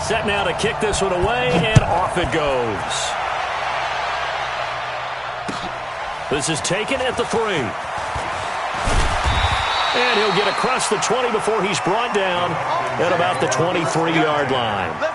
Set now to kick this one away, and off it goes. This is taken at the 3. And he'll get across the 20 before he's brought down at about the 23-yard line.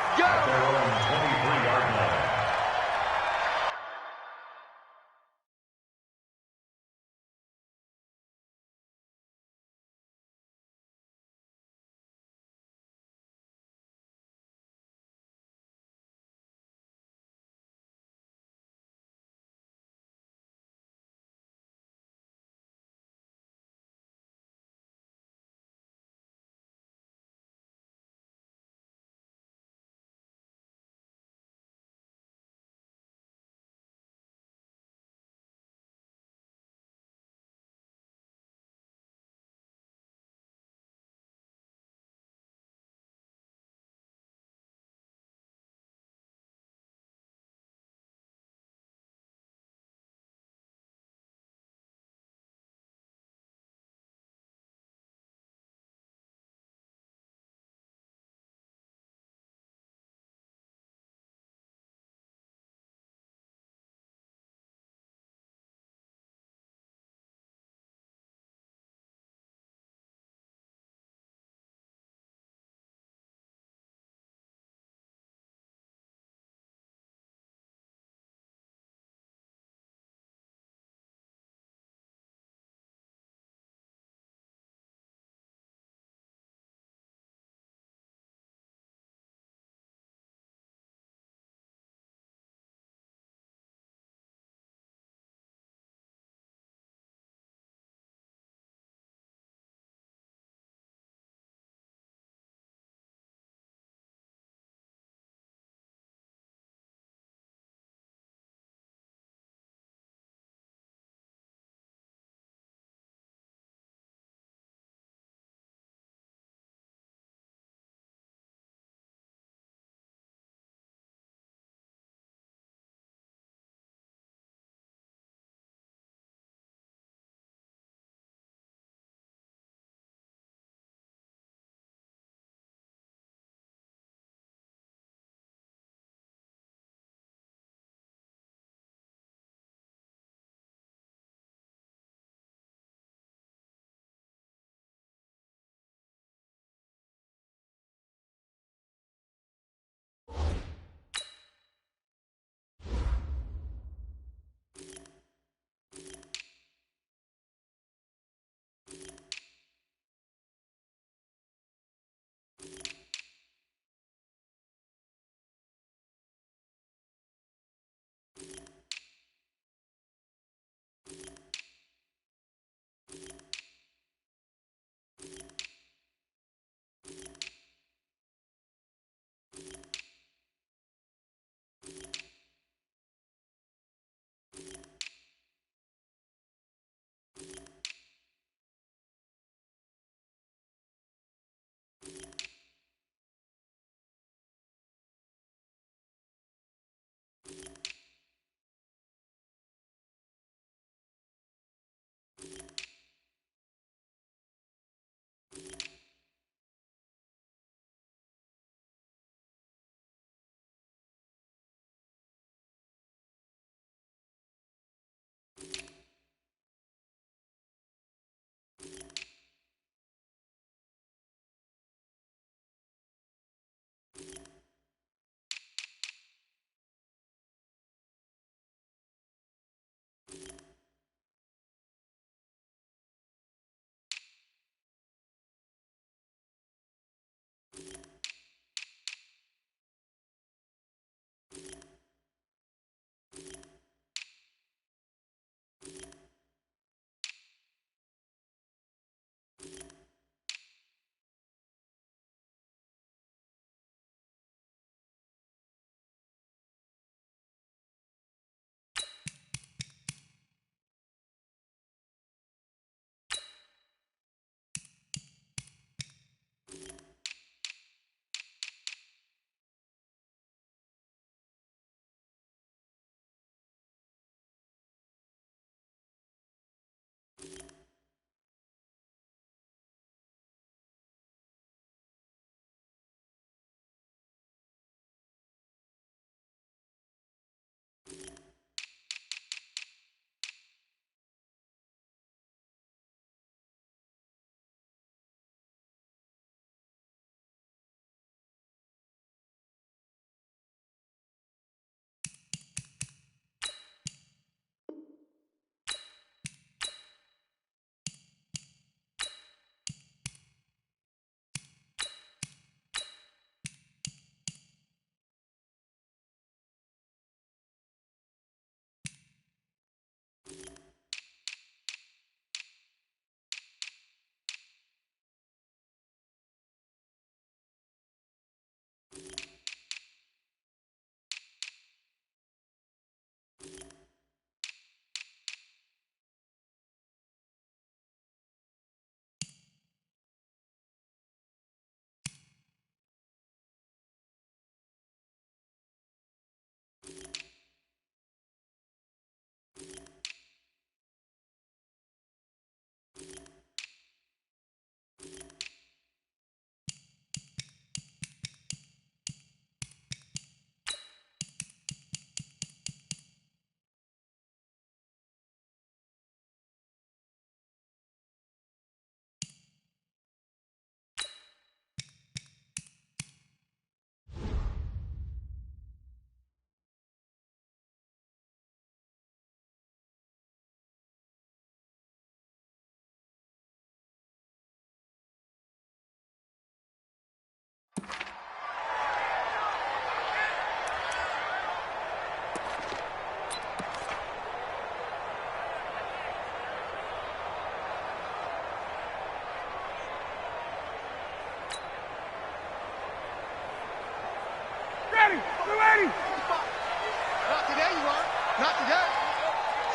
Not today, you are. Not today.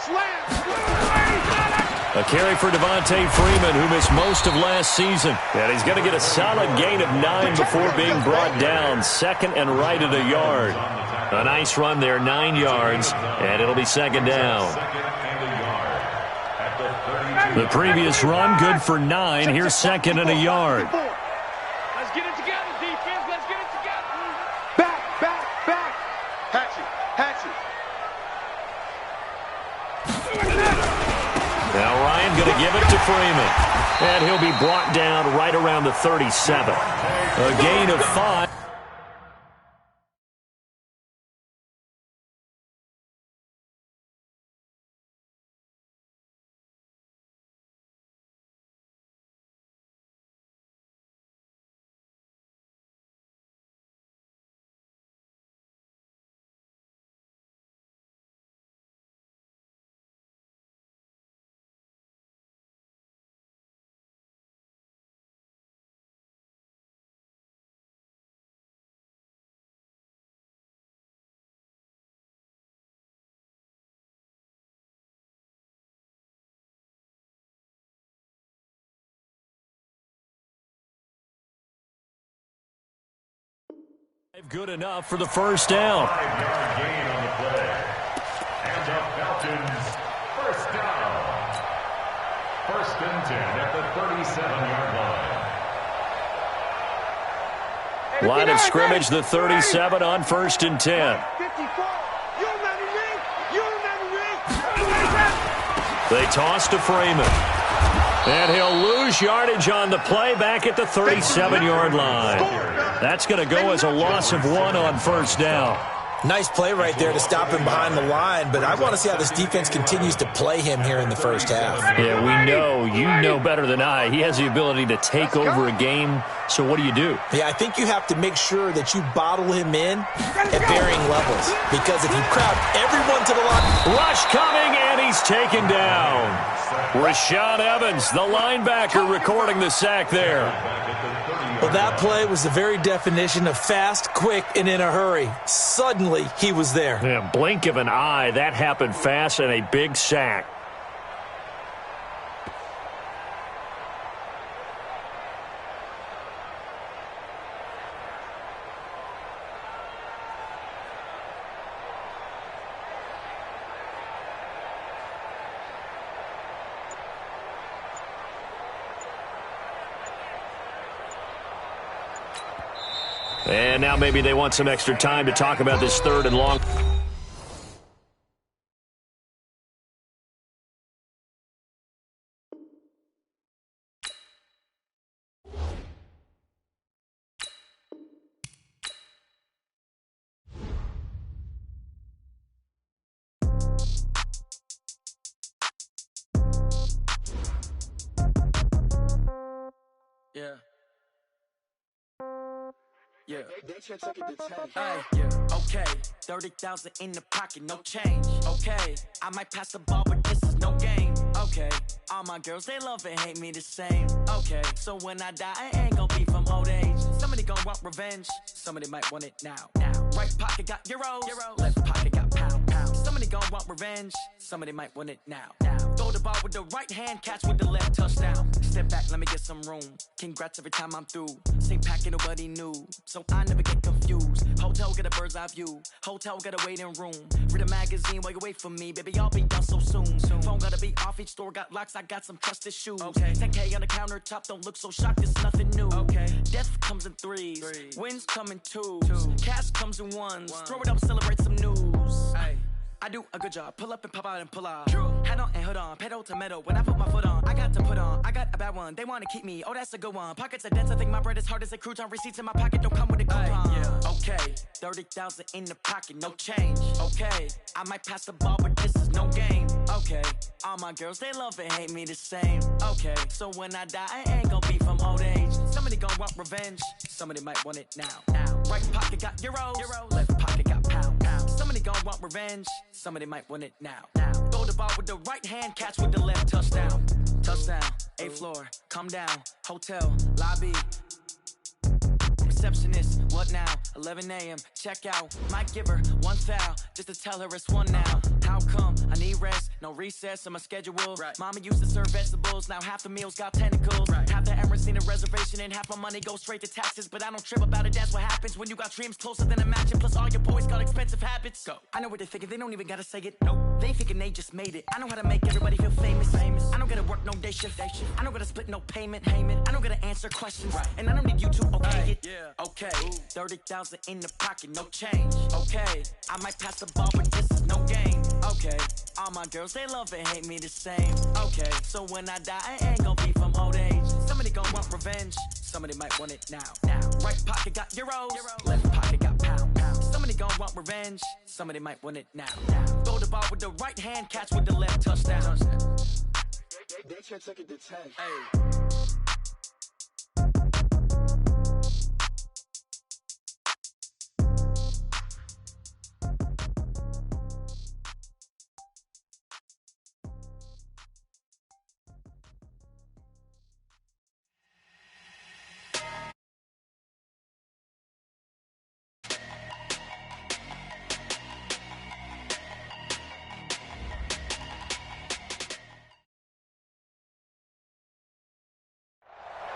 Slam. A carry for Devontae Freeman, who missed most of last season. And he's going to get a solid gain of 9 before being brought down. Second and right at a yard. A nice run there, 9 yards, and it'll be second down. The previous run, good for 9. Here's second and a yard. Let's get it together, defense. Let's get it together. Back. Hatchet. Now Ryan going to give it to Freeman. And he'll be brought down right around the 37. A gain of 5. Good enough for the first down. 5-yard gain on the play. And the Falcons, first down. First and 10 at the 37-yard line. Line of scrimmage, the 37 on first and 10. 54. You remember me? They toss to Freeman. And he'll lose yardage on the play back at the 37-yard line. That's going to go as a loss of 1 on first down. Nice play right there to stop him behind the line, but I want to see how this defense continues to play him here in the first half. Yeah, we know. You know better than I. He has the ability to take over a game, so what do you do? Yeah, I think you have to make sure that you bottle him in at varying levels, because if you crowd everyone to the line... Rush coming, and he's taken down. Rashaan Evans, the linebacker, recording the sack there. Well, that play was the very definition of fast, quick, and in a hurry. Suddenly, he was there. Yeah, blink of an eye, that happened fast, and a big sack. And now maybe they want some extra time to talk about this third and long. Yeah. Okay. 30,000 in the pocket, no change. Okay. I might pass the ball, but this is no game. Okay. All my girls, they love and hate me the same. Okay. So when I die, I ain't gonna be from old age. Somebody gonna want revenge. Somebody might want it now. Right pocket got euros. Left pocket got pound. Somebody gonna want revenge. Somebody might want it now. Throw the ball with the right hand, catch with the left, touchdown. Step back, let me get some room. Congrats every time I'm through. Same packet, nobody knew. So I never get confused. Hotel get a bird's eye view. Hotel got a waiting room. Read a magazine while you wait for me. Baby, I'll be done so soon. Phone gotta be off, each store got locks. I got some trusted shoes. 10K on the countertop, don't look so shocked, it's nothing new. Death comes in threes. Wins come in twos. Cash comes in ones. Throw it up, celebrate some news. I do a good job. Pull up and pop out and pull out. Head on and hood on. Pedal to metal. When I put my foot on, I got to put on. I got a bad one. They want to keep me. Oh, that's a good one. Pockets are dense. I think my bread is hard as a crouton. Receipts in my pocket don't come with a coupon. Okay. 30,000 in the pocket. No change. Okay. I might pass the ball, but this is no game. Okay. All my girls, they love and hate me the same. Okay. So when I die, I ain't gonna be from old age. Somebody gonna want revenge. Somebody might want it now. Right pocket got euros. Left pocket got pound. Somebody gonna want revenge. Somebody might want it now. Throw the ball with the right hand, catch with the left, touchdown. Touchdown, 8th floor, come down, hotel, lobby. receptionist. What now? 11 a.m. Check out. Might give her one foul just to tell her it's one now. How come? I need rest. No recess on my schedule. Right. Mama used to serve vegetables. Now half the meals got tentacles. Right. Half the Emirates need a reservation and half my money goes straight to taxes. But I don't trip about it. That's what happens when you got dreams closer than a match. Plus all your boys got expensive habits. Go. I know what they're thinking. They don't even gotta say it. Nope. They thinking they just made it. I know how to make everybody feel famous. I don't gotta work no day shift. I don't gotta split no payment. I don't gotta answer questions. Right. And I don't need you to okay it. Yeah. Okay. 30,000 in the pocket, no change. Okay. I might pass the ball, but this is no game. Okay. All my girls, they love and hate me the same. Okay. So when I die, I ain't gonna be from old age. Somebody gon' want revenge. Somebody might want it now. Right pocket got euros. Left pocket got pound. Somebody gon' want revenge. Somebody might want it now. Throw the ball with the right hand, catch with the left, touchdown. They can't take it to 10. Hey.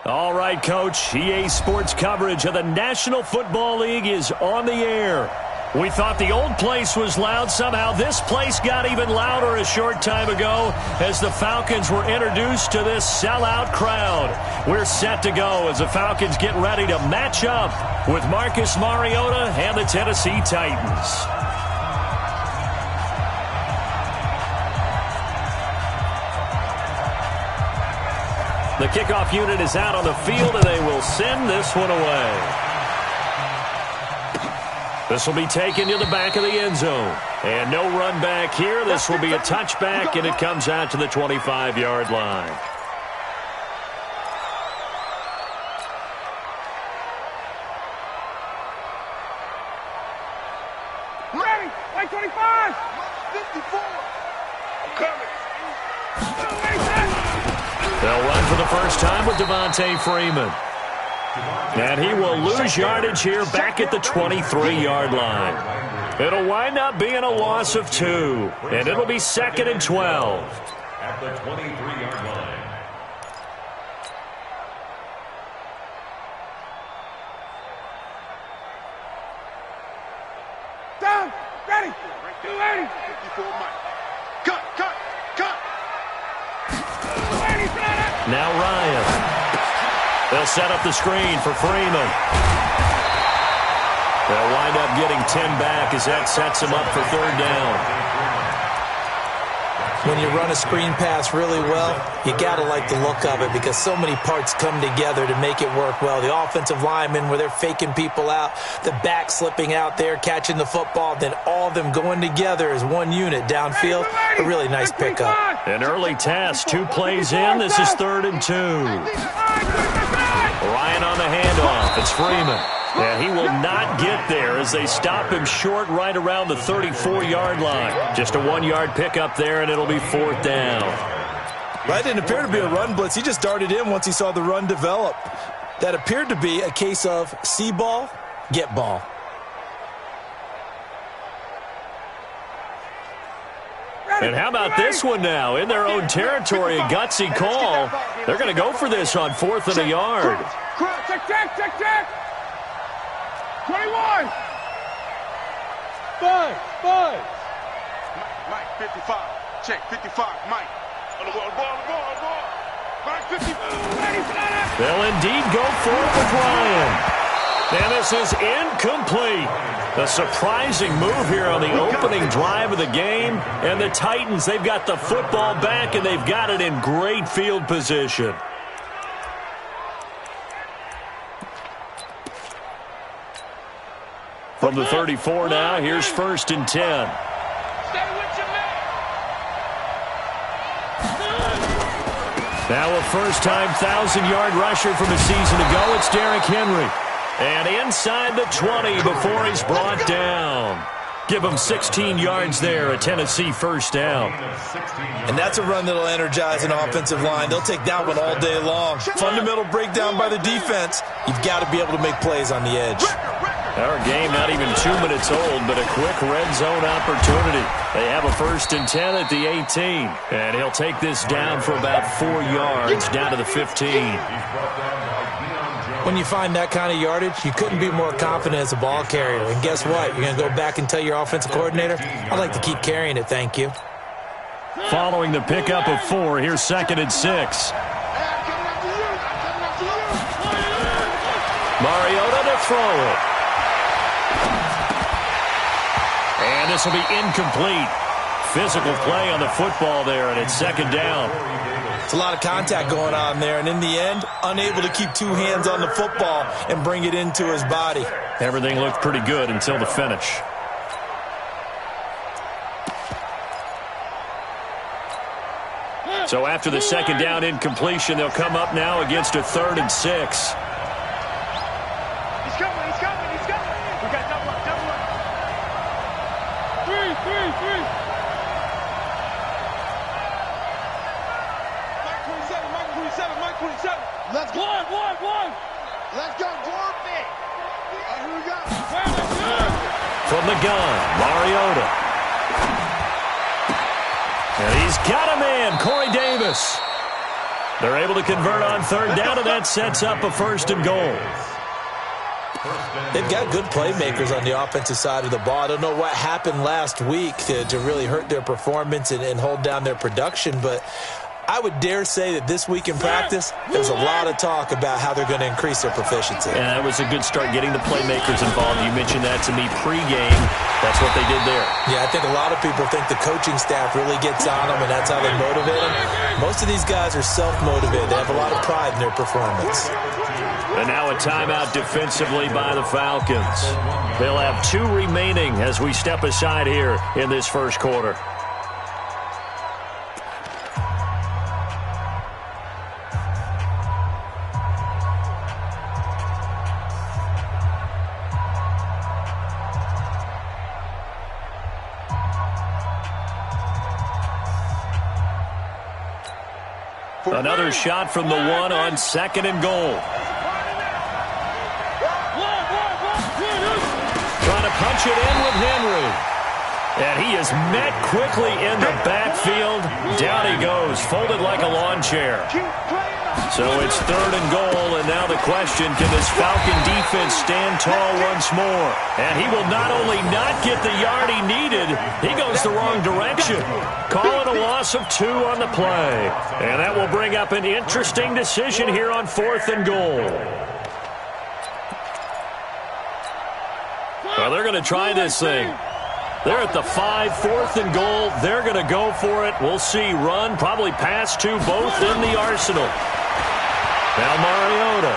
All right, Coach. EA Sports coverage of the National Football League is on the air. We thought the old place was loud. Somehow this place got even louder a short time ago as the Falcons were introduced to this sellout crowd. We're set to go as the Falcons get ready to match up with Marcus Mariota and the Tennessee Titans. The kickoff unit is out on the field, and they will send this one away. This will be taken to the back of the end zone. And no run back here. This will be a touchback, and it comes out to the 25-yard line. Ready? Like 25. 54. I'm coming. They'll run for the first time with Devontae Freeman. And he will lose yardage here back at the 23-yard line. It'll wind up being a loss of 2. And it'll be 2nd and 12. At the 23-yard line. Down. Ready. 280. 54 Mike. Cut. Now Ryan. They'll set up the screen for Freeman. They'll wind up getting 10 back as that sets him up for 3rd down. When you run a screen pass really well, you got to like the look of it because so many parts come together to make it work well. The offensive linemen, where they're faking people out, the back slipping out there, catching the football, then all of them going together as one unit downfield. A really nice pickup. An early test, 2 plays in. This is 3rd and 2. Ryan on the handoff. It's Freeman. And he will not get there as they stop him short right around the 34-yard line. Just a 1-yard pickup there, and it'll be 4th down. That didn't appear to be a run blitz. He just darted in once he saw the run develop. That appeared to be a case of see ball, get ball. And how about this one now? In their own territory, a gutsy call. They're going to go for this on 4th and a yard. Check. 21. 5. Mike, 55. Check, 55. Mike. On the ball. Mike, 55. They'll indeed go for it with Ryan. And this is incomplete. A surprising move here on the opening drive of the game. And the Titans, they've got the football back, and they've got it in great field position. From the 34 now, here's 1st and 10. Stay with your man. Now a first-time 1,000-yard rusher from a season ago. It's Derrick Henry. And inside the 20 before he's brought down. Give them 16 yards there, a Tennessee first down. And that's a run that'll energize an offensive line. They'll take that one all day long. Fundamental breakdown by the defense. You've got to be able to make plays on the edge. Our game not even 2 minutes old, but a quick red zone opportunity. They have a 1st and 10 at the 18. And he'll take this down for about 4 yards, down to the 15. When you find that kind of yardage, you couldn't be more confident as a ball carrier. And guess what? You're going to go back and tell your offensive coordinator, I'd like to keep carrying it, thank you. Following the pickup of 4, here's 2nd and 6. Mariota to throw it. And this will be incomplete. Physical play on the football there, and it's 2nd down. It's a lot of contact going on there, and in the end, unable to keep 2 hands on the football and bring it into his body. Everything looked pretty good until the finish. So after the 2nd down incompletion, they'll come up now against a 3rd and 6. He's coming. We got double up. 3. Mike 27. Let's go. One. Let's go, Dorothy. Here we go. From the gun, Mariota. And he's got a man, Corey Davis. They're able to convert on 3rd down, and that sets up a 1st and goal. They've got good playmakers on the offensive side of the ball. I don't know what happened last week to really hurt their performance and hold down their production, but I would dare say that this week in practice, there's a lot of talk about how they're going to increase their proficiency. And that was a good start, getting the playmakers involved. You mentioned that to me pregame. That's what they did there. Yeah, I think a lot of people think the coaching staff really gets on them, and that's how they motivate them. Most of these guys are self-motivated. They have a lot of pride in their performance. And now a timeout defensively by the Falcons. They'll have 2 remaining as we step aside here in this first quarter. Another shot from the 1 on 2nd and goal. Trying to punch it in with Henry. And he is met quickly in the backfield. Down he goes, folded like a lawn chair. So it's 3rd and goal, and now the question, can this Falcon defense stand tall once more? And he will not only not get the yard he needed, he goes the wrong direction. Call it a loss of 2 on the play. And that will bring up an interesting decision here on 4th and goal. Well, they're going to try this thing. They're at the 5, 4th and goal. They're going to go for it. We'll see. Run, probably pass 2, both in the arsenal. Now Mariota.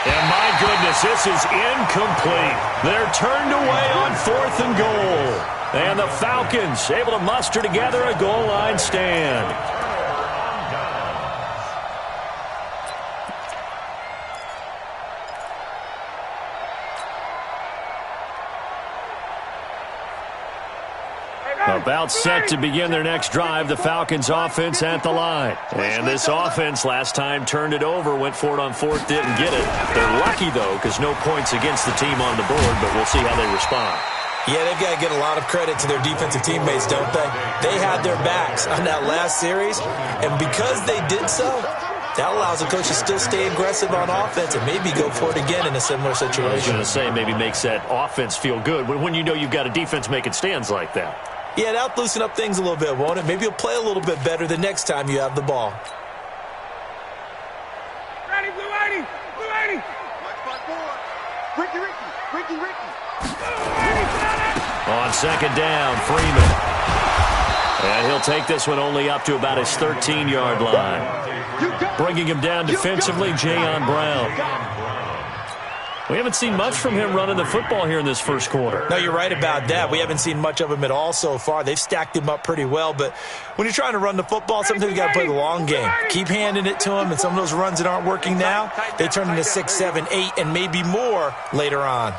And my goodness, this is incomplete. They're turned away on 4th and goal. And the Falcons able to muster together a goal line stand. About set to begin their next drive, the Falcons offense at the line. And this offense last time turned it over, went for it on 4th, didn't get it. They're lucky, though, because no points against the team on the board, but we'll see how they respond. Yeah, they've got to get a lot of credit to their defensive teammates, don't they? They had their backs on that last series, and because they did so, that allows the coach to still stay aggressive on offense and maybe go for it again in a similar situation. I was going to say, maybe makes that offense feel good when you know you've got a defense making stands like that. Yeah, that'll loosen up things a little bit, won't it? Maybe you'll play a little bit better the next time you have the ball. Ready, Blue 80! Blue 80! Watch my board. Ricky. On 2nd down, Freeman. And he'll take this one only up to about his 13-yard line. Bringing him down defensively, Jayon Brown. We haven't seen much from him running the football here in this first quarter. No, you're right about that. We haven't seen much of him at all so far. They've stacked him up pretty well, but when you're trying to run the football, sometimes you got to play the long game. Keep handing it to him, and some of those runs that aren't working now, they turn into 6, 7, 8, and maybe more later on.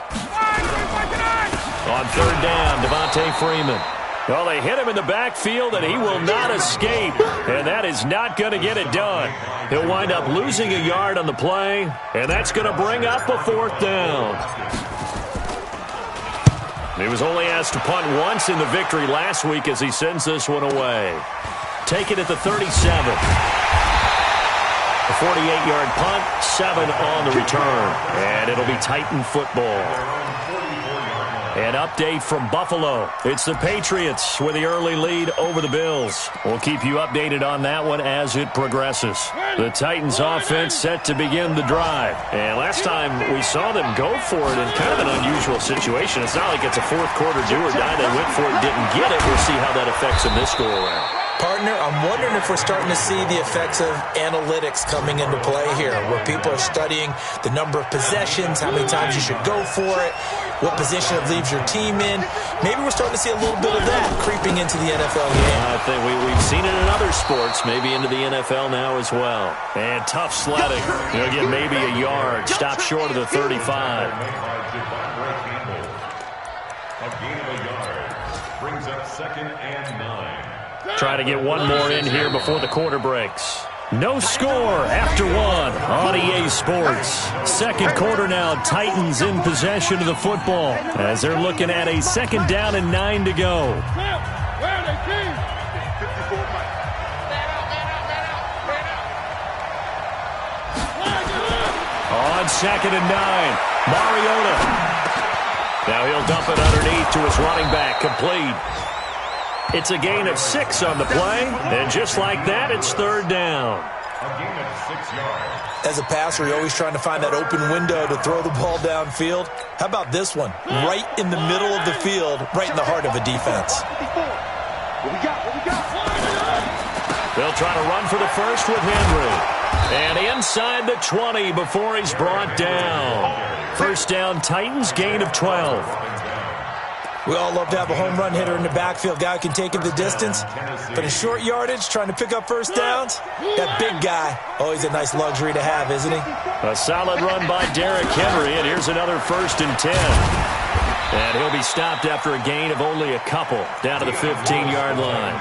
On third down, Devontae Freeman. Well, they hit him in the backfield, and he will not escape. And that is not going to get it done. He'll wind up losing a yard on the play, and that's going to bring up a fourth down. He was only asked to punt once in the victory last week as he sends this one away. Take it at the 37. A 48-yard punt, 7 on the return. And it'll be Titan football. An update from Buffalo. It's the Patriots with the early lead over the Bills. We'll keep you updated on that one as it progresses. The Titans offense set to begin the drive. And last time we saw them go for it in kind of an unusual situation. It's not like it's a fourth quarter do or die. They went for it, didn't get it. We'll see how that affects them this go-around. Partner, I'm wondering if we're starting to see the effects of analytics coming into play here, where people are studying the number of possessions, how many times you should go for it, what position it leaves your team in. Maybe we're starting to see a little bit of that creeping into the NFL game. I think we've seen it in other sports, maybe into the NFL now as well. And tough sledding. He'll get maybe a yard. Stop short of the 35. A gain of a yard brings up 2nd and 9. Try to get one more in here before the quarter breaks. No score after one on EA Sports. Second quarter now, Titans in possession of the football as they're looking at a 2nd down and 9 to go. On 2nd and 9, Mariota. Now he'll dump it underneath to his running back, complete. It's a gain of 6 on the play, and just like that, it's 3rd down. A gain of 6 yards. As a passer, you're always trying to find that open window to throw the ball downfield. How about this one? Right in the middle of the field, right in the heart of a defense. They'll try to run for the first with Henry. And inside the 20 before he's brought down. First down, Titans, gain of 12. We all love to have a home run hitter in the backfield, guy who can take it the distance. But in short yardage, trying to pick up first downs, that big guy, always a nice luxury to have, isn't he? A solid run by Derrick Henry, and here's another 1st and 10. And he'll be stopped after a gain of only a couple, down to the 15-yard line.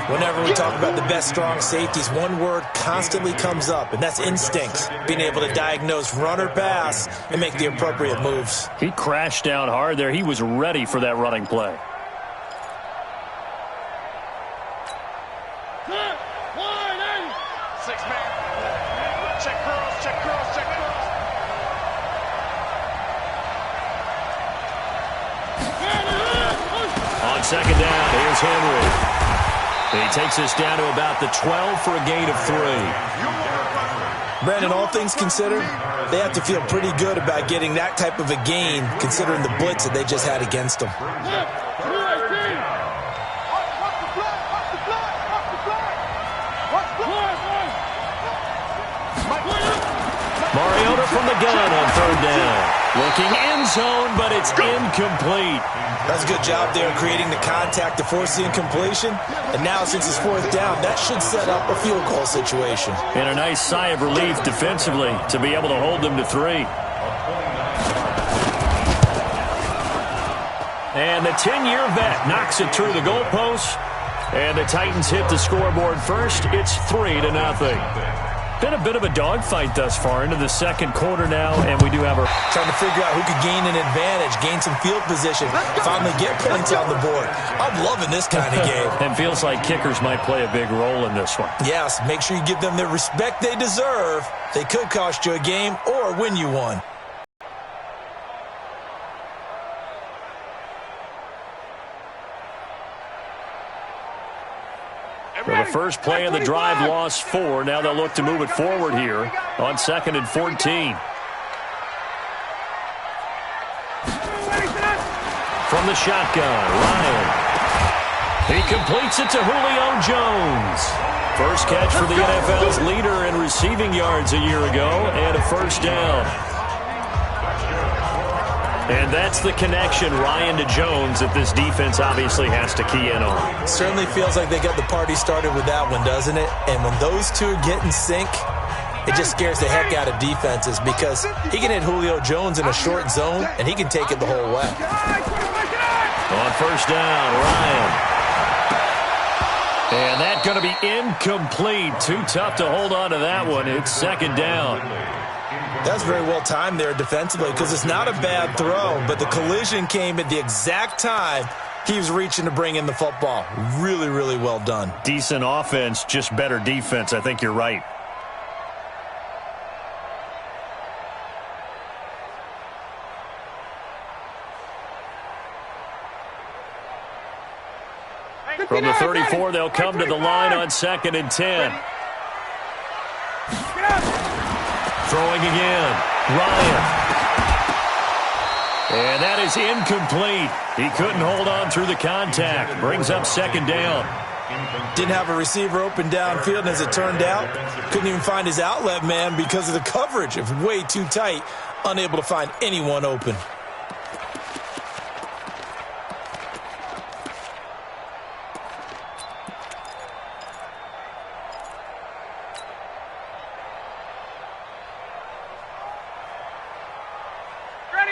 Whenever we talk about the best strong safeties, one word constantly comes up, and that's instincts. Being able to diagnose run or pass and make the appropriate moves. He crashed down hard there. He was ready for that running play. Check cross. On 2nd down, here's Henry. He takes us down to about the 12 for a gain of 3. Brandon, all things considered, they have to feel pretty good about getting that type of a gain, considering the blitz that they just had against them. Mariota from the gun on 3rd down. Looking end zone, but it's incomplete. That's a good job there creating the contact to force the incompletion. And now, since it's 4th down, that should set up a field goal situation. And a nice sigh of relief defensively to be able to hold them to 3. And the 10-year vet knocks it through the goalpost. And the Titans hit the scoreboard first. It's 3-0. Been a bit of a dogfight thus far into the second quarter now, and we do have our... Trying to figure out who could gain an advantage, gain some field position, finally get points on the board. I'm loving this kind of game. And feels like kickers might play a big role in this one. Yes, make sure you give them the respect they deserve. They could cost you a game or win you one. So the first play of the drive lost 4. Now they'll look to move it forward here on 2nd and 14. From the shotgun, Ryan. He completes it to Julio Jones. First catch for the NFL's leader in receiving yards a year ago, and a first down. And that's the connection, Ryan to Jones, that this defense obviously has to key in on. Certainly feels like they got the party started with that one, doesn't it? And when those two get in sync, it just scares the heck out of defenses because he can hit Julio Jones in a short zone, and he can take it the whole way. On first down, Ryan. And that's going to be incomplete. Too tough to hold on to that one. It's second down. That's very well timed there defensively because it's not a bad throw, but the collision came at the exact time he was reaching to bring in the football. Really, really well done. Decent offense, just better defense. I think you're right. From the 34, they'll come to the line on 2nd and 10. Throwing again, Ryan. And that is incomplete. He couldn't hold on through the contact. Brings up second down. Didn't have a receiver open downfield, and as it turned out, couldn't even find his outlet man because of the coverage. It was way too tight, unable to find anyone open.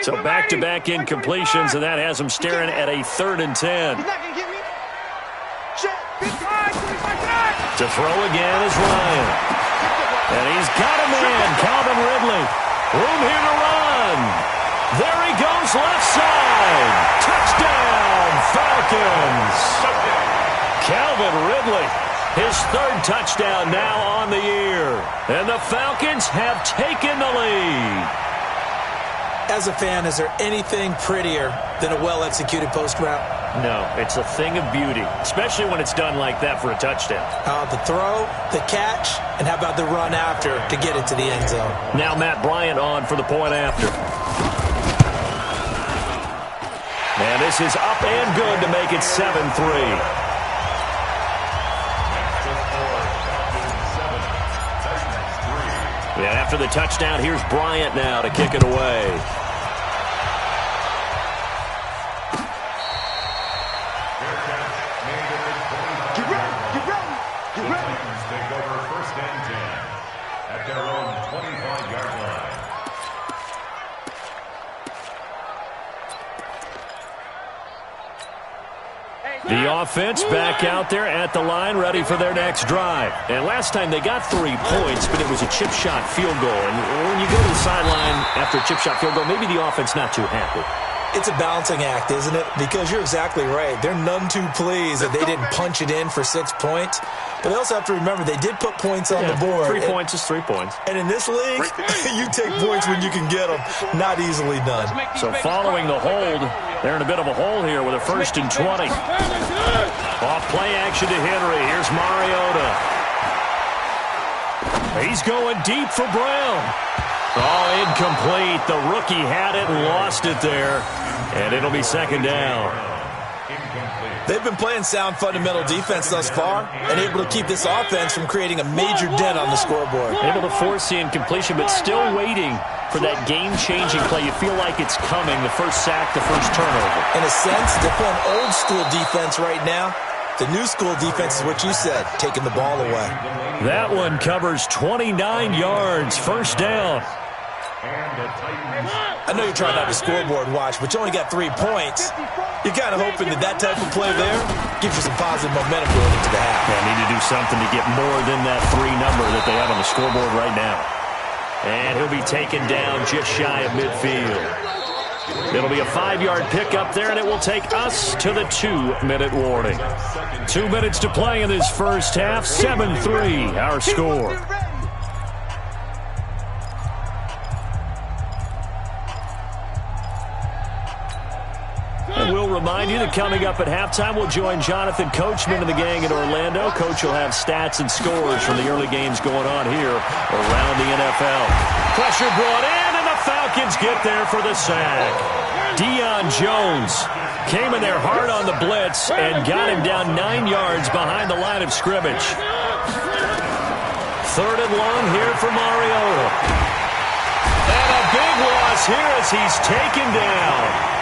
So back-to-back incompletions, and that has him staring at a 3rd and 10. To throw again is Ryan. And he's got a man, Calvin Ridley. Room here to run. There he goes, left side. Touchdown, Falcons. Calvin Ridley, his 3rd touchdown now on the year. And the Falcons have taken the lead. As a fan, is there anything prettier than a well-executed post route? No, it's a thing of beauty, especially when it's done like that for a touchdown. The throw, the catch, and how about the run after to get it to the end zone? Now Matt Bryant on for the point after. And this is up and good to make it 7-3. Yeah, after the touchdown, here's Bryant now to kick it away. Get ready. Take over 1st and 10 at their own 25-yard line. The offense back out there at the line, ready for their next drive. And last time they got 3 points, but it was a chip shot field goal. And when you go to the sideline after a chip shot field goal, maybe the offense not too happy. It's a balancing act, isn't it? Because you're exactly right. They're none too pleased that they didn't punch it in for 6 points. But they also have to remember they did put points on the board. 3 points is 3 points. And in this league, you take points when you can get them. Not easily done. So following the hold, they're in a bit of a hole here with a 1st and 20. Off play action to Henry. Here's Mariota. He's going deep for Brown. Oh, incomplete. The rookie had it and lost it there. And it'll be 2nd down. They've been playing sound fundamental defense thus far and able to keep this offense from creating a major dent on the scoreboard. Able to force the incompletion, but still waiting for that game-changing play. You feel like it's coming, the first sack, the first turnover. In a sense, they're playing old-school defense right now. The new school defense is what you said, taking the ball away. That one covers 29 yards, 1st down. I know you're trying not to scoreboard watch, but you only got 3 points. You're kind of hoping that that type of play there gives you some positive momentum going into the half. They need to do something to get more than that 3 number that they have on the scoreboard right now. And he'll be taken down just shy of midfield. It'll be a 5-yard pickup there, and it will take us to the 2-minute warning. 2 minutes to play in this first half. 7-3, our score. And we'll remind you that coming up at halftime, we'll join Jonathan Coachman and the gang in Orlando. Coach will have stats and scores from the early games going on here around the NFL. Pressure brought in, and the Falcons get there for the sack. Deion Jones came in there hard on the blitz and got him down 9 yards behind the line of scrimmage. 3rd and long here for Mariota. And a big loss here as he's taken down.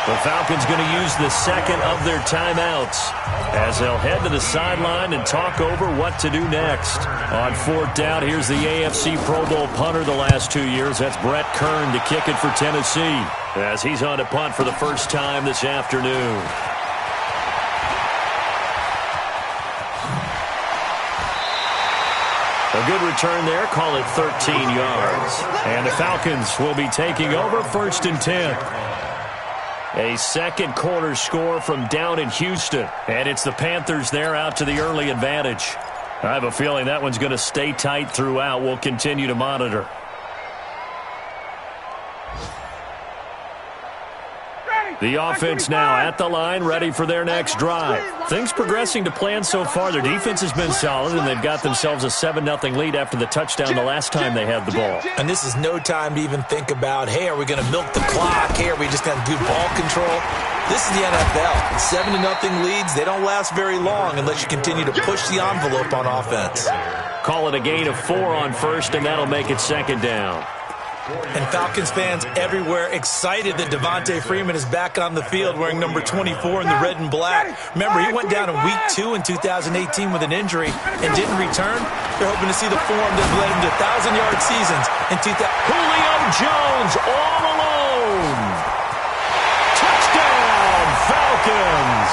The Falcons going to use the second of their timeouts as they'll head to the sideline and talk over what to do next. On fourth down, here's the AFC Pro Bowl punter the last 2 years. That's Brett Kern to kick it for Tennessee as he's on to punt for the first time this afternoon. A good return there. Call it 13 yards. And the Falcons will be taking over 1st and 10. A second quarter score from down in Houston. And it's the Panthers there out to the early advantage. I have a feeling that one's going to stay tight throughout. We'll continue to monitor. The offense now at the line, ready for their next drive. Things progressing to plan so far. Their defense has been solid, and they've got themselves a 7-0 lead after the touchdown the last time they had the ball. And this is no time to even think about, hey, are we going to milk the clock? Hey, are we just going to do ball control? This is the NFL. 7-0 leads, they don't last very long unless you continue to push the envelope on offense. Call it a gain of 4 on first, and that'll make it 2nd down. And Falcons fans everywhere excited that Devontae Freeman is back on the field wearing number 24 in the red and black. Remember, he went down in week 2 in 2018 with an injury and didn't return. They're hoping to see the form that led him to 1,000-yard seasons in 2000. Julio Jones all alone. Touchdown, Falcons.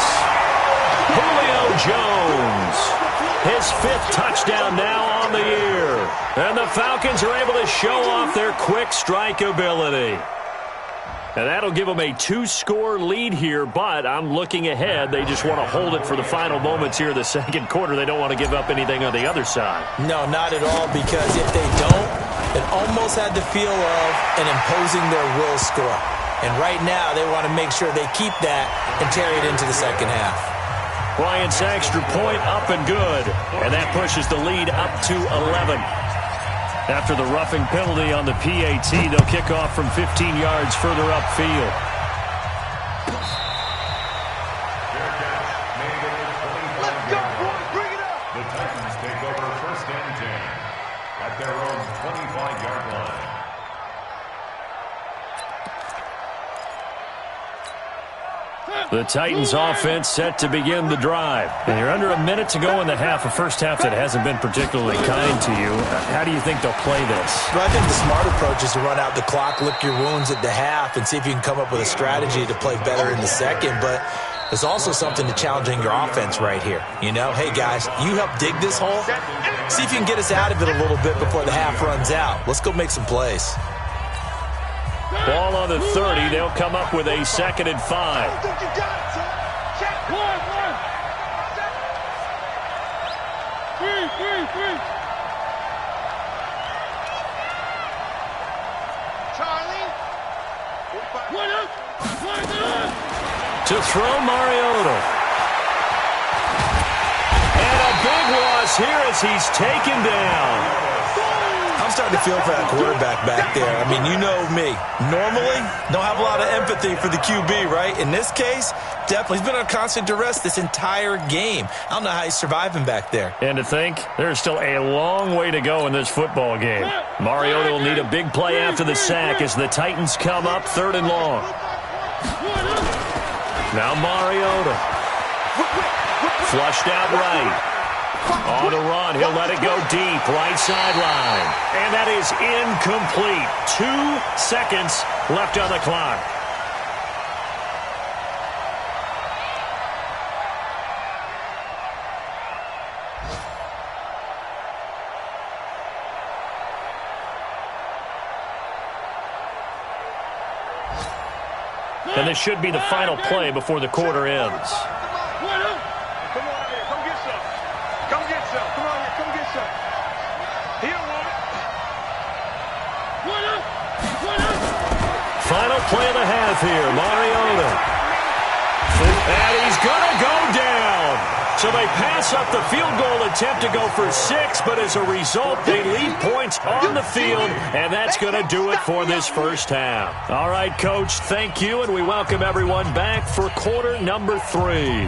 Julio Jones. His 5th touchdown now on the year. And the Falcons are able to show off their quick strike ability. And that'll give them a 2-score lead here, but I'm looking ahead. They just want to hold it for the final moments here in the second quarter. They don't want to give up anything on the other side. No, not at all, because if they don't, it almost had the feel of an imposing their will score. And right now, they want to make sure they keep that and carry it into the second half. Bryant's extra point up and good. And that pushes the lead up to 11. After the roughing penalty on the PAT, they'll kick off from 15 yards further upfield. Let's go, boys. Bring it up. The Titans take over 1st and 10 at their own 25-yard line. The Titans offense set to begin the drive. And you're under a minute to go in the half, a first half that hasn't been particularly kind to you. How do you think they'll play this? Well, I think the smart approach is to run out the clock, lick your wounds at the half, and see if you can come up with a strategy to play better in the second. But there's also something to challenging your offense right here. You know, hey, guys, you help dig this hole. See if you can get us out of it a little bit before the half runs out. Let's go make some plays. Ball on the 30. They'll come up with a 2nd and 5. Charlie. To throw Mariota. And a big loss here as he's taken down. I'm starting to feel for that quarterback back there. I mean, you know me. Normally, don't have a lot of empathy for the QB, right? In this case, definitely. He's been on constant duress this entire game. I don't know how he's surviving back there. And to think, there's still a long way to go in this football game. Mariota will need a big play after the sack as the Titans come up 3rd and long. Now Mariota. Flushed out right. On the run, he'll let it go deep, right sideline. And that is incomplete. 2 seconds left on the clock. And this should be the final play before the quarter ends. Final play of the half here, Mariota. And he's going to go down. So they pass up the field goal attempt to go for 6, but as a result, they leave points on the field, and that's going to do it for this first half. All right, Coach, thank you, and we welcome everyone back for quarter number 3.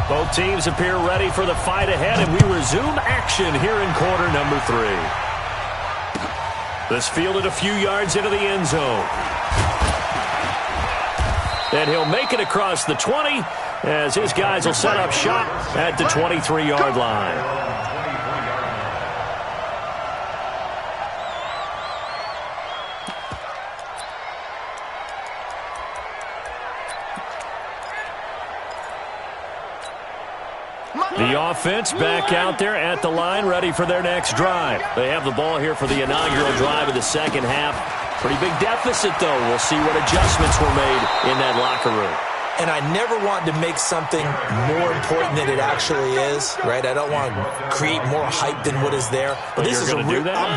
Both teams appear ready for the fight ahead, and we resume action here in quarter number 3. This fielded a few yards into the end zone. And he'll make it across the 20 as his guys will set up shop at the 23-yard line. The offense back out there at the line, ready for their next drive. They have the ball here for the inaugural drive of the second half. Pretty big deficit, though. We'll see what adjustments were made in that locker room. And I never want to make something more important than it actually is, right? I don't want to create more hype than what is there. But this is I'm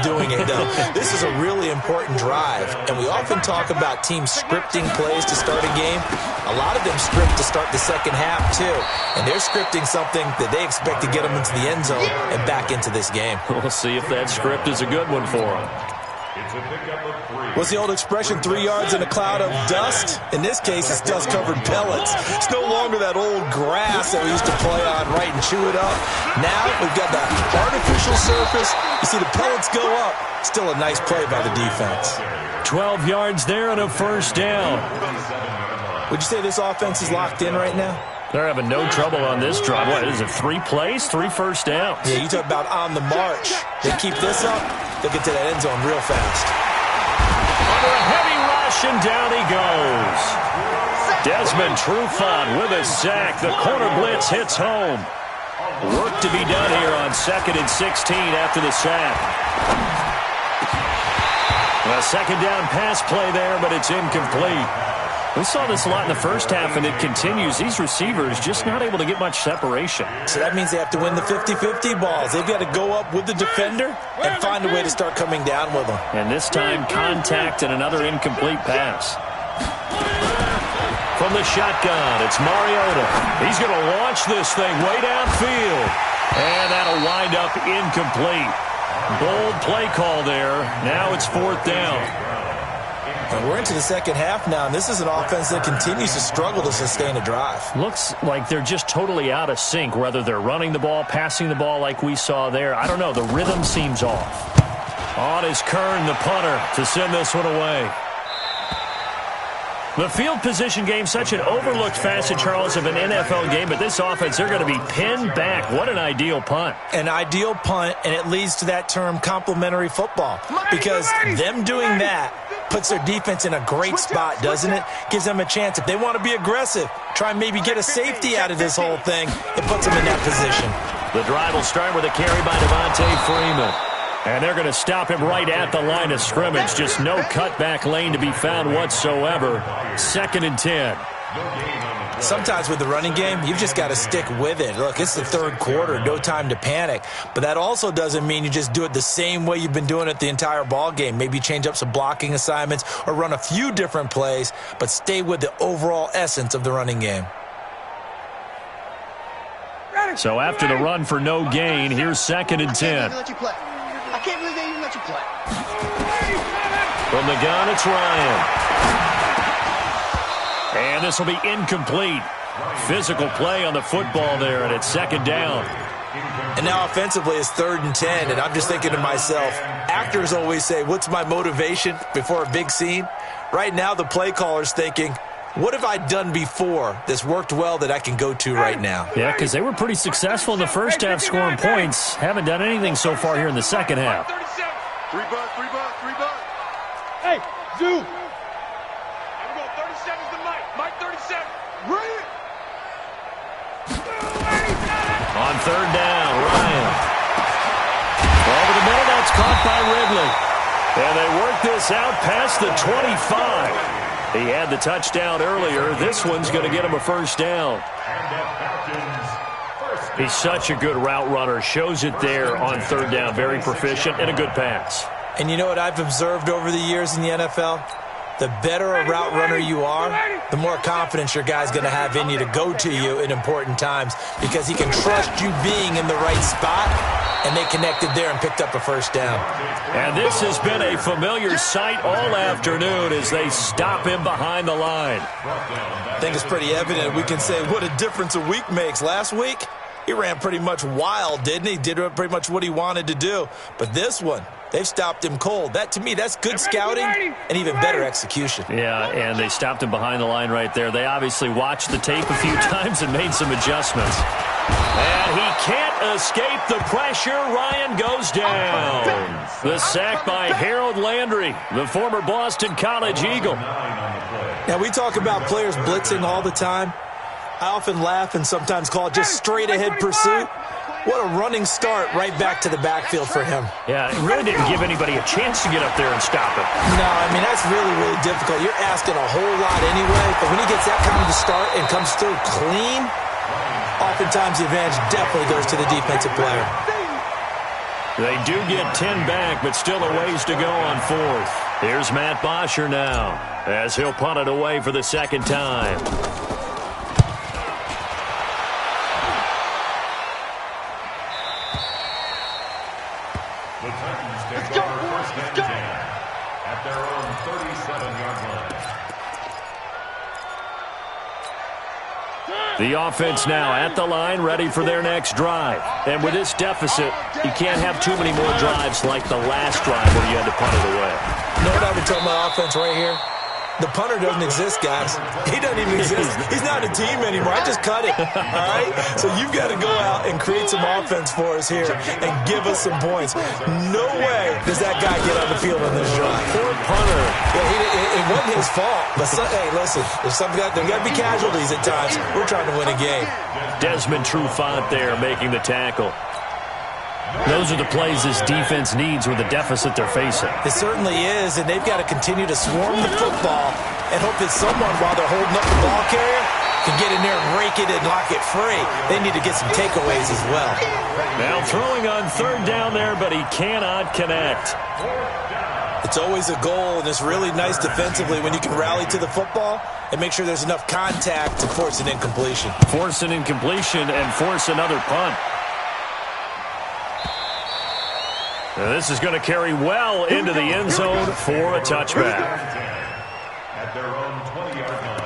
doing it, though. This is a really important drive. And we often talk about teams scripting plays to start a game. A lot of them script to start the second half, too. And they're scripting something that they expect to get them into the end zone and back into this game. We'll see if that script is a good one for them. What's the old expression, 3 yards in a cloud of dust? In this case, it's dust-covered pellets. It's no longer that old grass that we used to play on, right, and chew it up. Now we've got the artificial surface. You see the pellets go up. Still a nice play by the defense. 12 yards there and a first down. Would you say this offense is locked in right now? They're having no trouble on this drive. What is it, 3 plays, 3 first downs? Yeah, you talk about on the march. They keep this up, they'll get to that end zone real fast. Under a heavy rush, and down he goes. Desmond Trufant with a sack. The corner blitz hits home. Work to be done here on 2nd and 16 after the sack. A second down pass play there, but it's incomplete. We saw this a lot in the first half, and it continues. These receivers just not able to get much separation. So that means they have to win the 50-50 balls. They've got to go up with the defender and find a way to start coming down with them. And this time, contact and another incomplete pass. From the shotgun, it's Mariota. He's going to launch this thing way downfield. And that'll wind up incomplete. Bold play call there. Now it's 4th down. And we're into the second half now, and this is an offense that continues to struggle to sustain a drive. Looks like they're just totally out of sync, whether they're running the ball, passing the ball like we saw there. I don't know. The rhythm seems off. On is Kern, the punter, to send this one away. The field position game, such an overlooked facet, Charles, of an NFL game, but this offense, they're going to be pinned back. What an ideal punt. An ideal punt, and it leads to that term complementary football, because them doing that puts their defense in a great spot, doesn't it? Gives them a chance. If they want to be aggressive, try and maybe get a safety out of this whole thing, it puts them in that position. The drive will start with a carry by Devontae Freeman. And they're going to stop him right at the line of scrimmage. Just no cutback lane to be found whatsoever. 2nd and 10. Sometimes with the running game, you've just got to stick with it. Look, it's the 3rd quarter, no time to panic. But that also doesn't mean you just do it the same way you've been doing it the entire ball game. Maybe change up some blocking assignments or run a few different plays, but stay with the overall essence of the running game. So after the run for no gain, here's 2nd and 10. I can't believe they even let you play. From the gun, it's Ryan. And this will be incomplete. Physical play on the football there, and it's 2nd down. And now offensively it's 3rd and 10, and I'm just thinking to myself, actors always say, what's my motivation before a big scene? Right now the play caller's thinking, what have I done before that's worked well that I can go to right now? Yeah, because they were pretty successful in the first half scoring points. Haven't done anything so far here in the second half. 3 bucks. Hey, Zoo. I'm going 37's the Mike. Mike 37. Bring it. On 3rd down, Ryan. Over the middle, that's caught by Ridley. And they work this out past the 25. He had the touchdown earlier. This one's going to get him a first down. He's such a good route runner. Shows it there on 3rd down. Very proficient and a good pass. And you know what I've observed over the years in the NFL? The better a route runner you are, the more confidence your guy's going to have in you to go to you in important times, because he can trust you being in the right spot and they connected there and picked up a first down. And this has been a familiar sight all afternoon as they stop him behind the line. I think it's pretty evident. We can say what a difference a week makes. Last week, he ran pretty much wild, didn't he? Did pretty much what he wanted to do. But this one, they've stopped him cold. That, to me, that's good scouting and even better execution. Yeah, and they stopped him behind the line right there. They obviously watched the tape a few times and made some adjustments. And he can't escape the pressure. Ryan goes down. The sack by Harold Landry, the former Boston College Eagle. Now, we talk about players blitzing all the time. I often laugh and sometimes call it just straight-ahead pursuit. What a running start right back to the backfield for him. Yeah, it really didn't give anybody a chance to get up there and stop it. No, I mean, that's really, really difficult. You're asking a whole lot anyway, but when he gets that kind of a start and comes through clean, oftentimes the advantage definitely goes to the defensive player. They do get 10 back, but still a ways to go on fourth. Here's Matt Bosher now as he'll punt it away for the second time. The Titans take over first and 10 at their own 37-yard line. The offense now at the line, ready for their next drive. And with this deficit, you can't have too many more drives like the last drive where you had to punt it away. You know what I would tell my offense right here? The punter doesn't exist, guys. He doesn't even exist. He's not a team anymore. I just cut it, all right? So you've got to go out and create some offense for us here and give us some points. No way does that guy get on the field on this drive. Poor punter. Yeah, it wasn't his fault. But, hey, listen, there's got to be casualties at times. We're trying to win a game. Desmond Trufant there making the tackle. Those are the plays this defense needs with the deficit they're facing. It certainly is, and they've got to continue to swarm the football and hope that someone, while they're holding up the ball carrier, can get in there and rake it and lock it free. They need to get some takeaways as well. Now throwing on third down there, but he cannot connect. It's always a goal, and it's really nice defensively when you can rally to the football and make sure there's enough contact to force an incompletion. Force an incompletion and force another punt. Now this is going to carry well into the end zone for a touchback. At their own 20-yard line.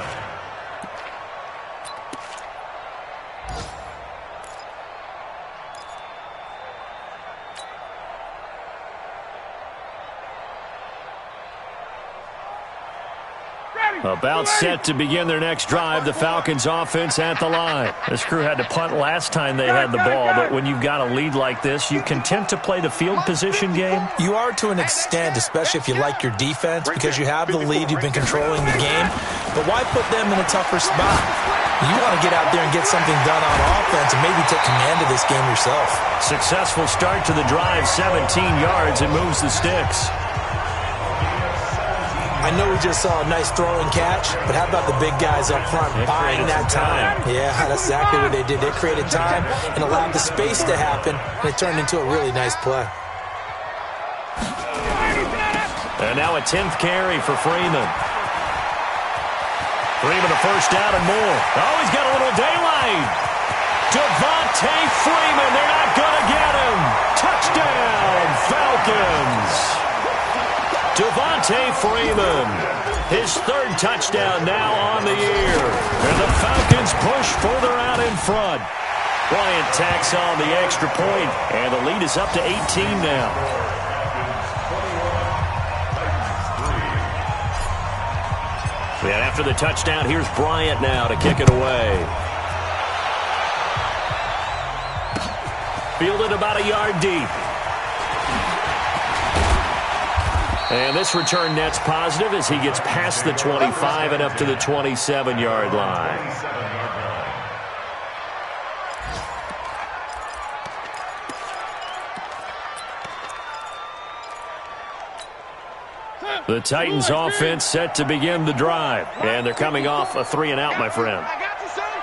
About set to begin their next drive, the Falcons offense at the line. This crew had to punt last time they had the ball, but when you've got a lead like this, you content to play the field position game? You are to an extent, especially if you like your defense, because you have the lead, you've been controlling the game. But why put them in a tougher spot? You want to get out there and get something done on offense and maybe take command of this game yourself. Successful start to the drive, 17 yards, and moves the sticks. I know we just saw a nice throw and catch, but how about the big guys up front buying that time? Yeah, that's exactly what they did. They created time and allowed the space to happen, and it turned into a really nice play. And now a 10th carry for Freeman. Freeman a first down and more. Oh, he's got a little daylight. Devontae Freeman, they're not going to get him. Touchdown, Falcons. Devontae Freeman, his third touchdown now on the year. And the Falcons push further out in front. Bryant tacks on the extra point, and the lead is up to 18 now. And after the touchdown, here's Bryant now to kick it away. Fielded about a yard deep. And this return net's positive as he gets past the 25 and up to the 27-yard line. The Titans offense set to begin the drive. And they're coming off a 3-and-out, my friend.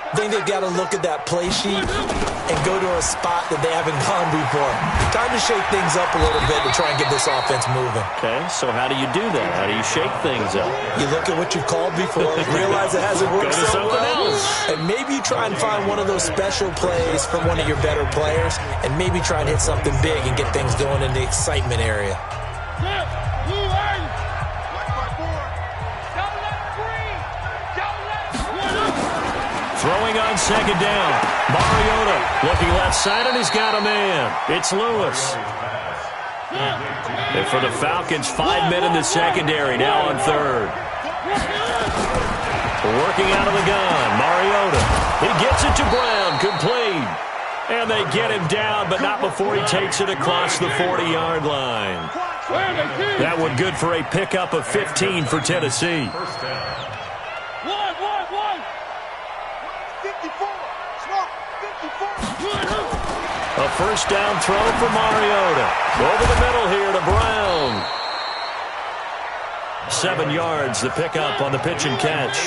I think they've got to look at that play sheet and go to a spot that they haven't gone before. Time to shake things up a little bit to try and get this offense moving. Okay, so how do you do that? How do you shake things up? You look at what you've called before, realize it hasn't worked so well, and maybe you try and find one of those special plays from one of your better players, and maybe try and hit something big and get things going in the excitement area. Throwing on second down. Mariota looking left side, and he's got a man. It's Lewis. And for the Falcons, 5 men in the secondary, now on third. Working out of the gun, Mariota. He gets it to Brown, complete. And they get him down, but not before he takes it across the 40-yard line. That one good for a pickup of 15 for Tennessee. A first down throw for Mariota. Over the middle here to Brown. 7 yards, the pickup on the pitch and catch.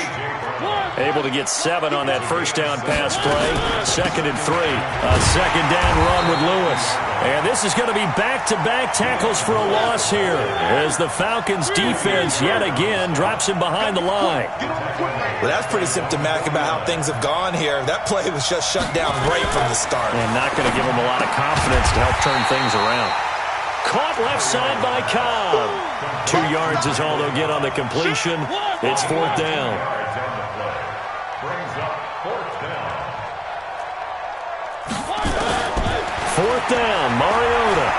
Able to get 7 on that first down pass play. 2nd and 3. A second down run with Lewis. And this is going to be back-to-back tackles for a loss here, as the Falcons defense yet again drops him behind the line. Well, that's pretty symptomatic about how things have gone here. That play was just shut down right from the start. And not going to give him a lot of confidence to help turn things around. Caught left side by Cobb. 2 yards is all they'll get on the completion. It's 4th down. Brings up 4th down. 4th down, Mariota.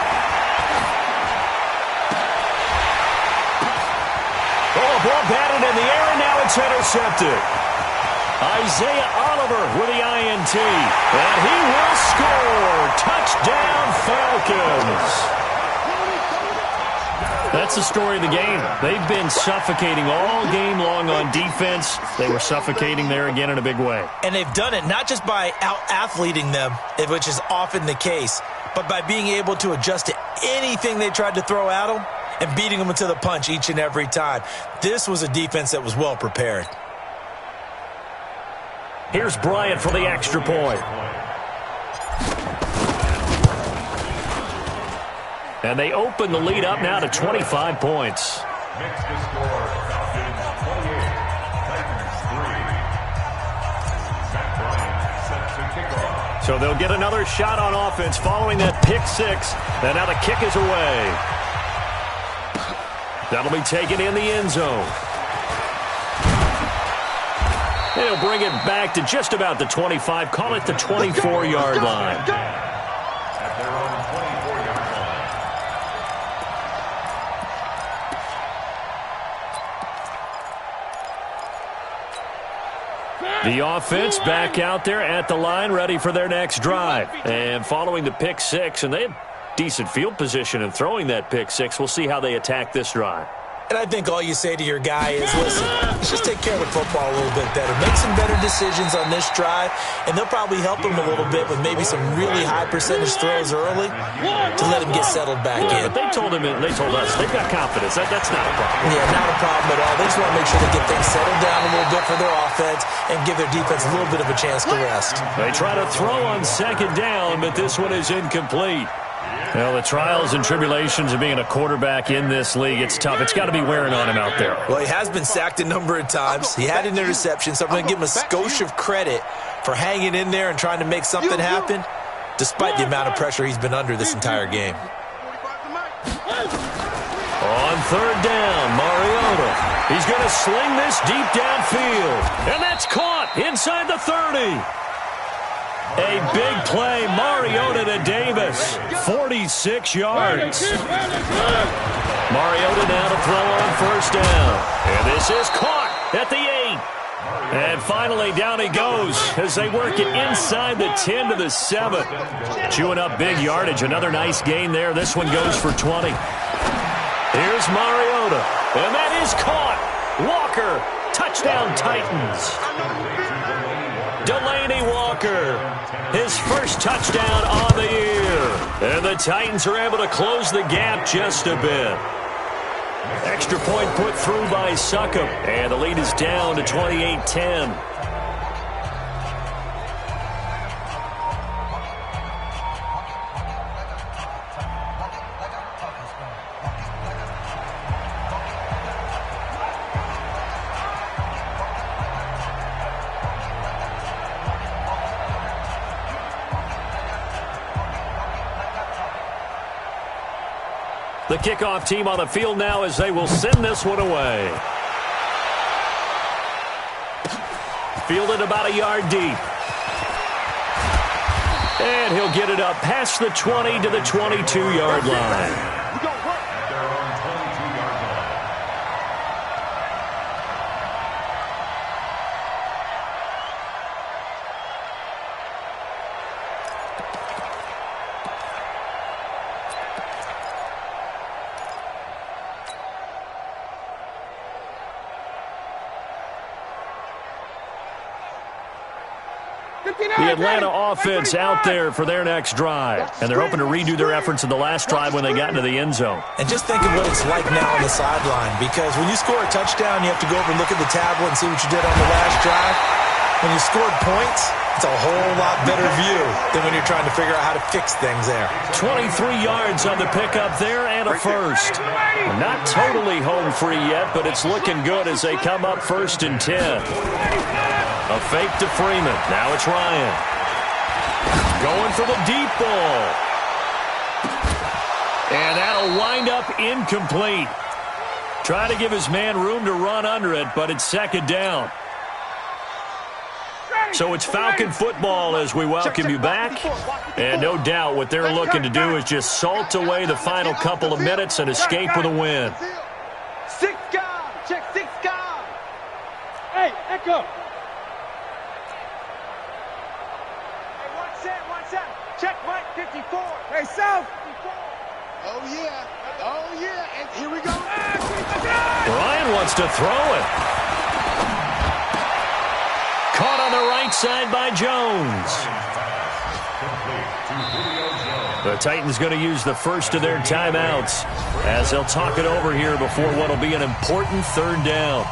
Oh, ball batted in the air, and now it's intercepted. Isaiah Oliver with the INT. And he will score. Touchdown, Falcons. That's the story of the game. They've been suffocating all game long on defense. They were suffocating there again in a big way. And they've done it not just by out-athleting them, which is often the case, but by being able to adjust to anything they tried to throw at them and beating them to the punch each and every time. This was a defense that was well prepared. Here's Bryant for the extra point. And they open the lead up now to 25 points. Makes the score Falcons 28, Titans 3. Matt Bryant sets the kickoff. So they'll get another shot on offense following that pick 6. And now the kick is away. That'll be taken in the end zone. They'll bring it back to just about the 25. Call it the 24-yard line. At their own 24-yard line. The offense back out there at the line, ready for their next drive. And following the pick 6, and they have decent field position in throwing that pick 6. We'll see how they attack this drive. And I think all you say to your guy is, listen, let's just take care of the football a little bit better. Make some better decisions on this drive, and they'll probably help him a little bit with maybe some really high percentage throws early to let him get settled back in. But they told us they've got confidence. That's not a problem. Yeah, not a problem at all. They just want to make sure they get things settled down a little bit for their offense and give their defense a little bit of a chance to rest. They try to throw on second down, but this one is incomplete. Well, the trials and tribulations of being a quarterback in this league, it's tough. It's got to be wearing on him out there. Well, he has been sacked a number of times. He had an interception, so I'm going to give him a skosh of credit for hanging in there and trying to make something happen, despite the amount of pressure he's been under this entire game. On third down, Mariota. He's going to sling this deep downfield. And that's caught inside the 30. A big play, Mariota to Davis, 46 yards. Mariota now to throw on first down. And this is caught at the 8. And finally, down he goes as they work it inside the 10 to the 7. Chewing up big yardage. Another nice gain there. This one goes for 20. Here's Mariota. And that is caught. Walker, touchdown Titans. Delaney Walker, his first touchdown on the year. And the Titans are able to close the gap just a bit. Extra point put through by Succop. And the lead is down to 28-10. The kickoff team on the field now as they will send this one away. Fielded about a yard deep. And he'll get it up past the 20 to the 22-yard line. The Atlanta offense out there for their next drive. And they're hoping to redo their efforts in the last drive when they got into the end zone. And just think of what it's like now on the sideline, because when you score a touchdown, you have to go over and look at the tablet and see what you did on the last drive. When you scored points, it's a whole lot better view than when you're trying to figure out how to fix things there. 23 yards on the pickup there and a first. Not totally home free yet, but it's looking good as they come up 1st and 10. A fake to Freeman. Now it's Ryan. Going for the deep ball. And that'll wind up incomplete. Try to give his man room to run under it, but it's 2nd down. So it's Falcon football as we welcome you back. And no doubt what they're looking to do is just salt away the final couple of minutes and escape with a win. 6 guard. Check 6 guard. Hey, Echo. Check right 54. Hey, South. Oh, yeah. Oh, yeah. And here we go. Ryan wants to throw it. Caught on the right side by Jones. The Titans going to use the first of their timeouts as they'll talk it over here before what will be an important 3rd down.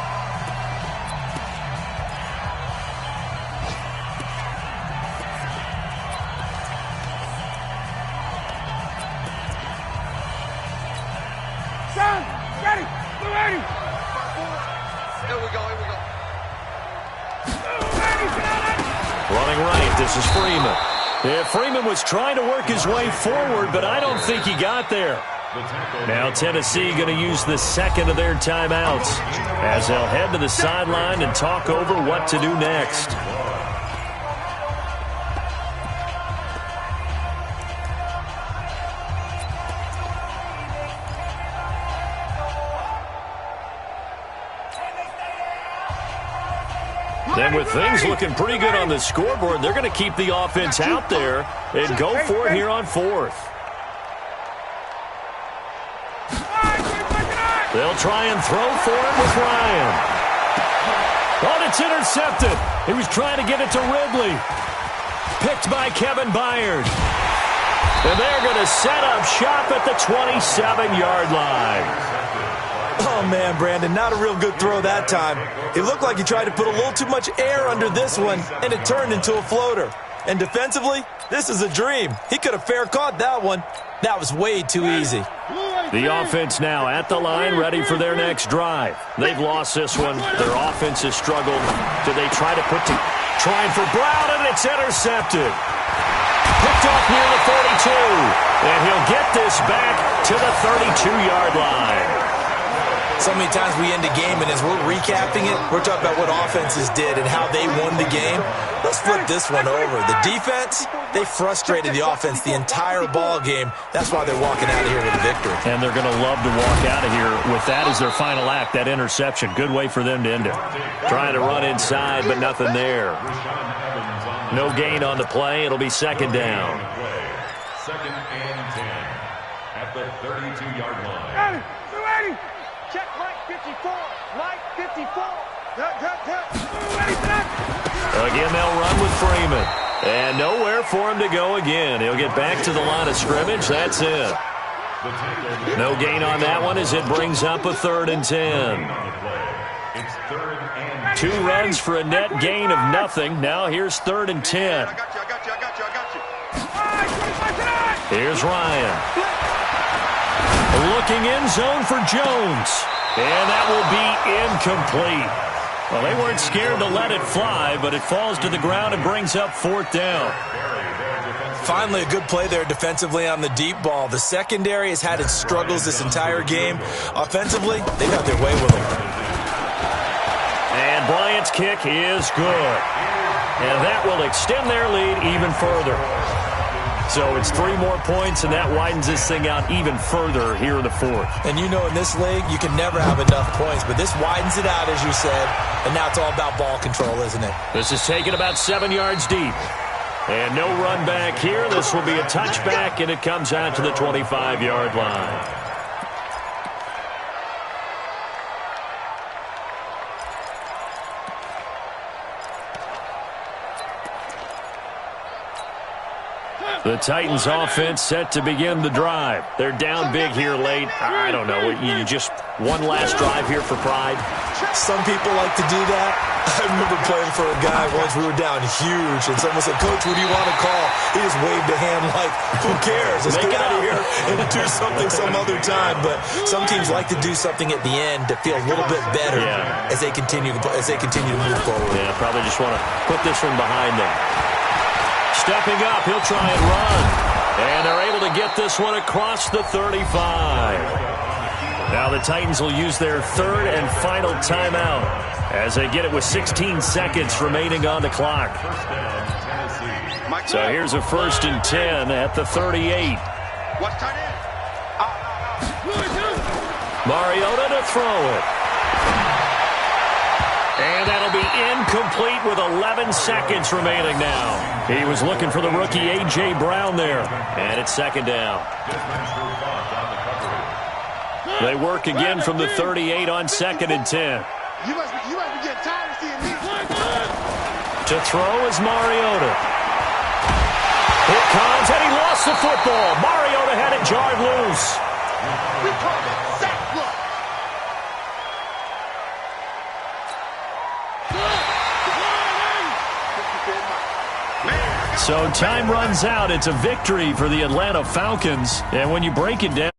Running right, this is Freeman. Yeah, Freeman was trying to work his way forward, but I don't think he got there. Now Tennessee going to use the 2nd of their timeouts as they'll head to the sideline and talk over what to do next. And with things looking pretty good on the scoreboard, they're going to keep the offense out there and go for it here on 4th. They'll try and throw for it with Ryan. Oh, it's intercepted. He was trying to get it to Ridley. Picked by Kevin Byard. And they're going to set up shop at the 27-yard line. Oh, man, Brandon, not a real good throw that time. It looked like he tried to put a little too much air under this one, and it turned into a floater. And defensively, this is a dream. He could have fair caught that one. That was way too easy. The offense now at the line, ready for their next drive. They've lost this one. Their offense has struggled. Do they try to trying for Brown, and it's intercepted. Picked off near the 42. And he'll get this back to the 32-yard line. So many times we end a game, and as we're recapping it, we're talking about what offenses did and how they won the game. Let's flip this one over. The defense, they frustrated the offense the entire ball game. That's why they're walking out of here with a victory. And they're going to love to walk out of here with that as their final act, that interception. Good way for them to end it. Trying to run inside, but nothing there. No gain on the play. It'll be 2nd down. 2nd and 10 at the 32-yard line. Check right 54. Right 54. Again, they'll run with Freeman. And nowhere for him to go again. He'll get back to the line of scrimmage. That's it. No gain on that one as it brings up a 3rd and 10. 2 runs for a net gain of nothing. Now here's 3rd and 10. I got you. Here's Ryan. Looking in zone for Jones. And that will be incomplete. Well, they weren't scared to let it fly, but it falls to the ground and brings up 4th down. Finally, a good play there defensively on the deep ball. The secondary has had its struggles this entire game. Offensively, they got their way with them. And Bryant's kick is good. And that will extend their lead even further. So it's 3 more points, and that widens this thing out even further here in the fourth. And you know in this league, you can never have enough points, but this widens it out, as you said, and now it's all about ball control, isn't it? This is taken about 7 yards deep. And no run back here. This will be a touchback, and it comes out to the 25-yard line. The Titans offense set to begin the drive. They're down big here late. I don't know. You just one last drive here for pride? Some people like to do that. I remember playing for a guy once. We were down huge, and someone said, "Coach, what do you want to call?" He just waved a hand like, who cares? Let's get out of here and do something some other time. But some teams like to do something at the end to feel a little bit better as they continue to move forward. Yeah, probably just want to put this one behind them. Stepping up, he'll try and run. And they're able to get this one across the 35. Now the Titans will use their 3rd and final timeout as they get it with 16 seconds remaining on the clock. So here's a 1st and 10 at the 38. Mariota to throw it. And that'll be incomplete with 11 seconds remaining now. He was looking for the rookie A.J. Brown there. And it's 2nd down. They work again from the 38 on 2nd and 10. You must be getting tired of seeing me. To throw is Mariota. Here comes, and he lost the football. Mariota had it jarred loose. We call it sack block. So time runs out. It's a victory for the Atlanta Falcons. And when you break it down,